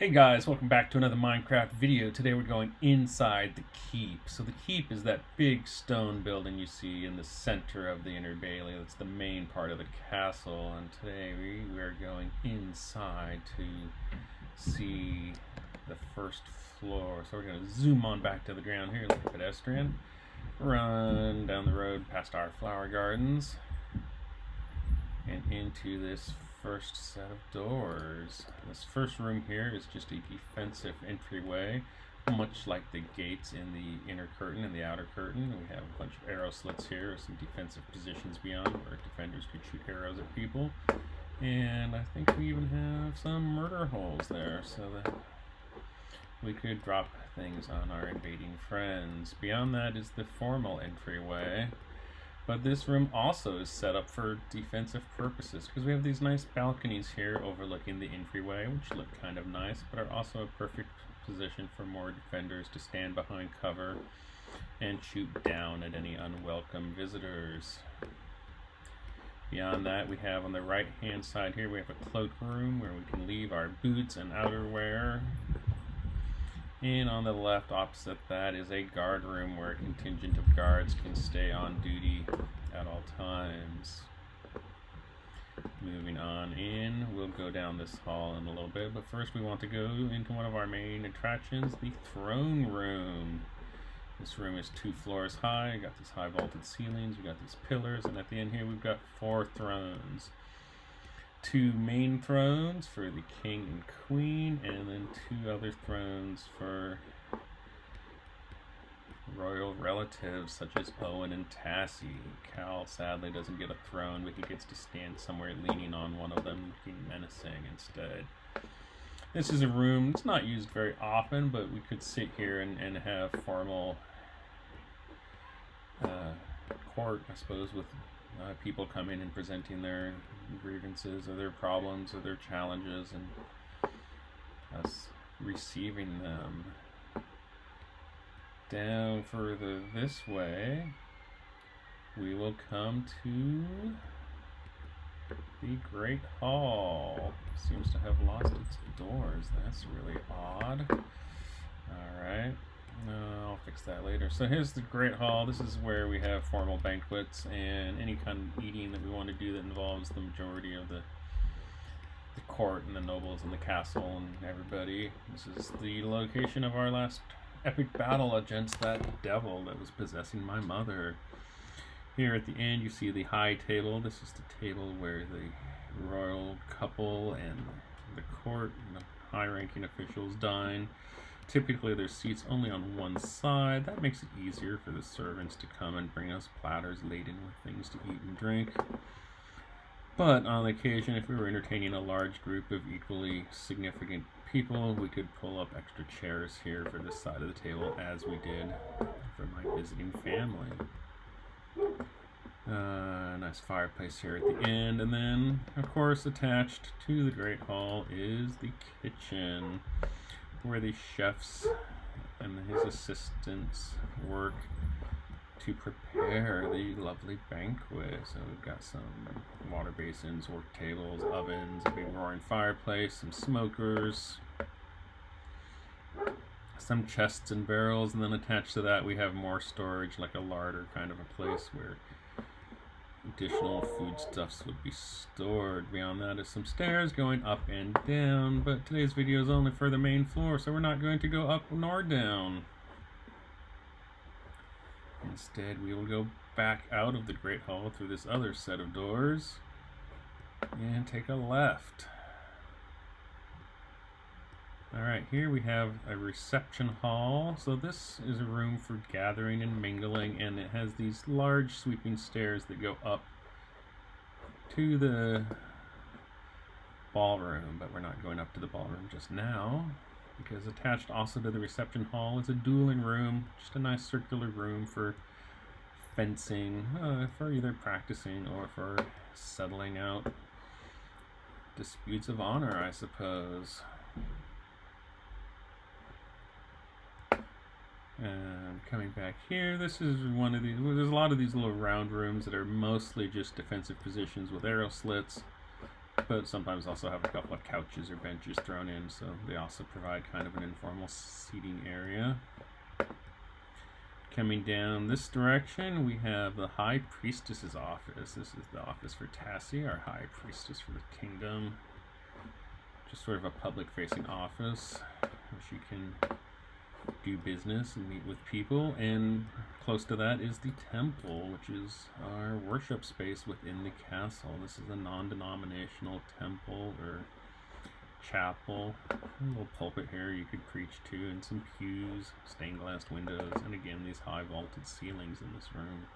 Hey guys, welcome back to another Minecraft video. Today we're going inside the keep. So the keep is that big stone building you see in the center of the inner bailey. That's the main part of the castle, and today we're going inside to see the first floor. So we're going to zoom on back to the ground here like a pedestrian. Run down the road past our flower gardens and into this first set of doors. This first room here is just a defensive entryway, much like the gates in the inner curtain and the outer curtain. We have a bunch of arrow slits here, some defensive positions beyond where defenders could shoot arrows at people. And I think we even have some murder holes there so that we could drop things on our invading friends. Beyond that is the formal entryway. But this room also is set up for defensive purposes because we have these nice balconies here overlooking the entryway, which look kind of nice, but are also a perfect position for more defenders to stand behind cover and shoot down at any unwelcome visitors. Beyond that, we have on the right hand side here, we have a cloakroom where we can leave our boots and outerwear. And on the left opposite that is a guard room where a contingent of guards can stay on duty at all times. Moving on in, we'll go down this hall in a little bit, but first we want to go into one of our main attractions, the throne room. This room is 2 floors high. We got these high vaulted ceilings, we got these pillars, and at the end here we've got 4 thrones. 2 main thrones for the king and queen, and then 2 other thrones for royal relatives such as Owen and Tassie. Cal sadly doesn't get a throne, but he gets to stand somewhere leaning on one of them, looking menacing instead. This is a room that's not used very often, but we could sit here and have formal court, I suppose, with people come in and presenting their grievances or their problems or their challenges, and us receiving them. Down further this way, we will come to the Great Hall. Seems to have lost its doors. That's really odd. Alright. I'll fix that later. So here's the Great Hall. This is where we have formal banquets and any kind of eating that we want to do that involves the majority of the court and the nobles and the castle and everybody. This is the location of our last epic battle against that devil that was possessing my mother. Here at the end you see the high table. This is the table where the royal couple and the court and the high-ranking officials dine. Typically there's seats only on one side. That makes it easier for the servants to come and bring us platters laden with things to eat and drink. But on occasion, if we were entertaining a large group of equally significant people, we could pull up extra chairs here for this side of the table, as we did for my visiting family. Nice fireplace here at the end, and then of course attached to the Great Hall is the kitchen, where the chefs and his assistants work to prepare the lovely banquet. So we've got some water basins, work tables, ovens, a big roaring fireplace, some smokers, some chests and barrels, and then attached to that we have more storage, like a larder kind of a place where additional foodstuffs would be stored. Beyond that is some stairs going up and down, but today's video is only for the main floor, so we're not going to go up nor down. Instead, we will go back out of the Great Hall through this other set of doors and take a left. Alright, here we have a reception hall. So this is a room for gathering and mingling, and it has these large sweeping stairs that go up to the ballroom, but we're not going up to the ballroom just now, because attached also to the reception hall is a dueling room, just a nice circular room for fencing, for either practicing or for settling out disputes of honor, I suppose. And coming back here, this is one of these, there's a lot of these little round rooms that are mostly just defensive positions with arrow slits. but sometimes also have a couple of couches or benches thrown in, so they also provide kind of an informal seating area. Coming down this direction, we have the High Priestess's office. This is the office for Tassie, our High Priestess for the kingdom. Just sort of a public-facing office where she can do business and meet with people. And close to that is the temple, which is our worship space within the castle. This is a non-denominational temple or chapel. A little pulpit here you could preach to, and some pews, stained glass windows, and again these high vaulted ceilings in this room.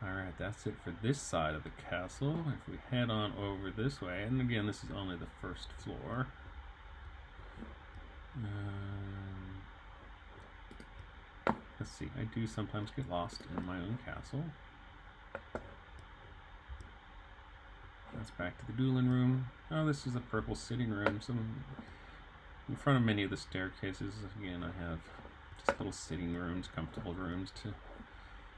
Alright, that's it for this side of the castle. If we head on over this way, and again this is only the first floor. Let's see, I do sometimes get lost in my own castle. That's back to the dueling room. Oh, this is a purple sitting room. In front of many of the staircases, again, I have just little sitting rooms, comfortable rooms to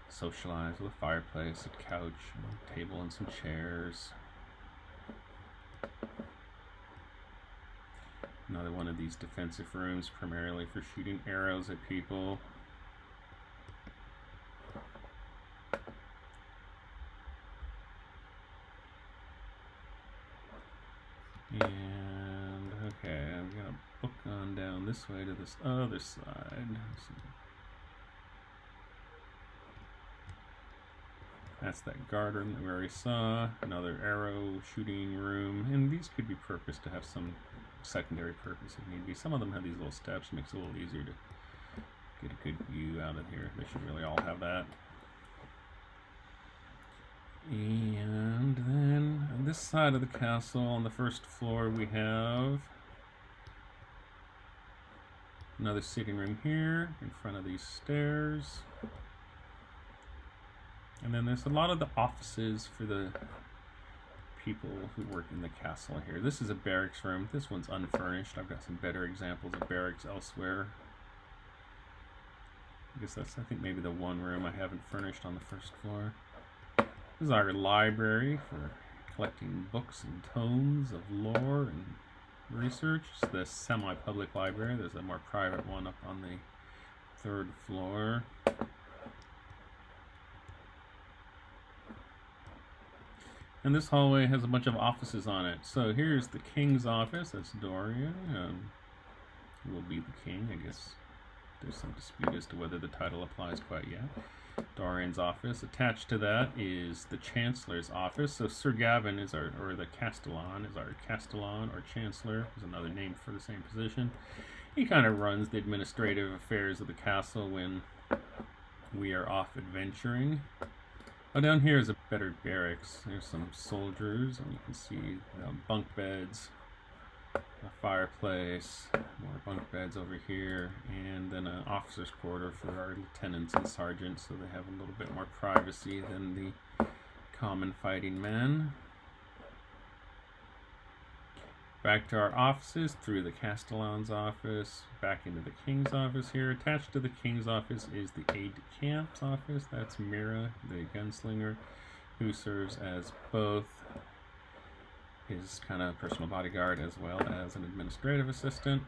socialize with a fireplace, a couch, a table, and some chairs. Another one of these defensive rooms, primarily for shooting arrows at people. And okay, I'm gonna book on down this way to this other side. That's that guard room that we already saw. Another arrow shooting room, and these could be purposed to have some secondary purpose if need be. Some of them have these little steps, makes it a little easier to get a good view out of here. They should really all have that. And then on this side of the castle, on the first floor, we have another sitting room here in front of these stairs. And then there's a lot of the offices for the people who work in the castle here. This is a barracks room. This one's unfurnished. I've got some better examples of barracks elsewhere. I guess that's, I think, maybe the one room I haven't furnished on the first floor. This is our library for collecting books and tomes of lore and research. It's the semi-public library. There's a more private one up on the third floor. And this hallway has a bunch of offices on it. So here's the king's office. That's Dorian. Who will be the king. I guess there's some dispute as to whether the title applies quite yet. Dorian's office. Attached to that is the Chancellor's office. So Sir Gavin is our, or the Castellan is our Castellan or Chancellor, is another name for the same position. He kind of runs the administrative affairs of the castle when we are off adventuring. Oh, down here is a better barracks. There's some soldiers, and you can see bunk beds, a fireplace, more bunk beds over here, and then an officer's quarter for our lieutenants and sergeants, so they have a little bit more privacy than the common fighting men. Back to our offices, through the Castellan's office, back into the King's office here. Attached to the King's office is the aide-de-camp's office. That's Mira, the gunslinger, who serves as both his kind of personal bodyguard as well as an administrative assistant.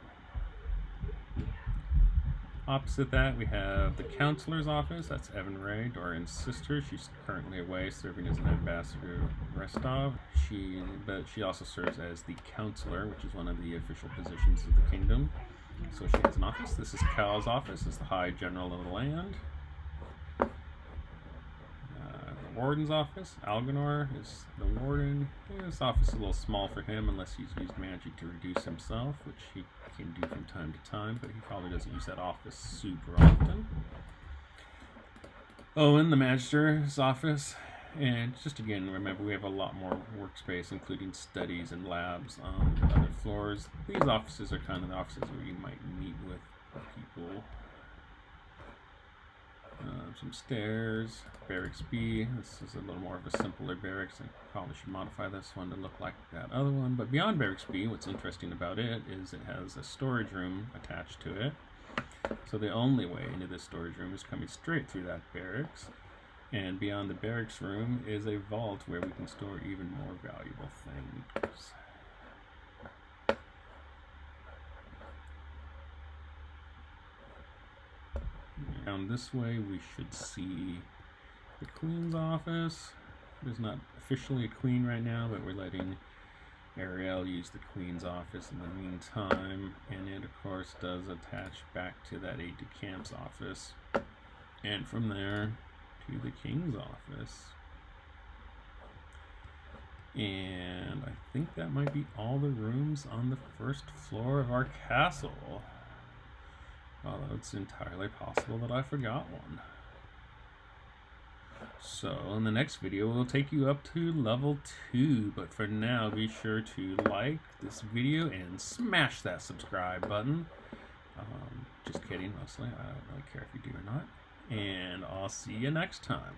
Opposite that, we have the counselor's office. That's Evan Ray, Dorian's sister. She's currently away serving as an ambassador to Rostov. But she also serves as the counselor, which is one of the official positions of the kingdom. So she has an office. This is Cal's office. It's the High General of the land. The warden's office. Alganor is the warden. This office is a little small for him unless he's used magic to reduce himself, which he can do from time to time, but he probably doesn't use that office super often. Owen, the Magister's office. And just again, remember, we have a lot more workspace, including studies and labs on the other floors. These offices are kind of the offices where you might meet with people. Some stairs. Barracks B. This is a little more of a simpler barracks. I probably should modify this one to look like that other one. But beyond Barracks B, what's interesting about it is it has a storage room attached to it. So the only way into this storage room is coming straight through that barracks. And beyond the barracks room is a vault where we can store even more valuable things. Down this way we should see the Queen's office. There's not officially a queen right now, but we're letting Ariel use the Queen's office in the meantime, and it of course does attach back to that aide-de-camp's office, and from there to the King's office. And I think that might be all the rooms on the first floor of our castle, although it's entirely possible that I forgot one. So in the next video we'll take you up to level 2, but for now be sure to like this video and smash that subscribe button. Just kidding, mostly. I don't really care if you do or not. And I'll see you next time.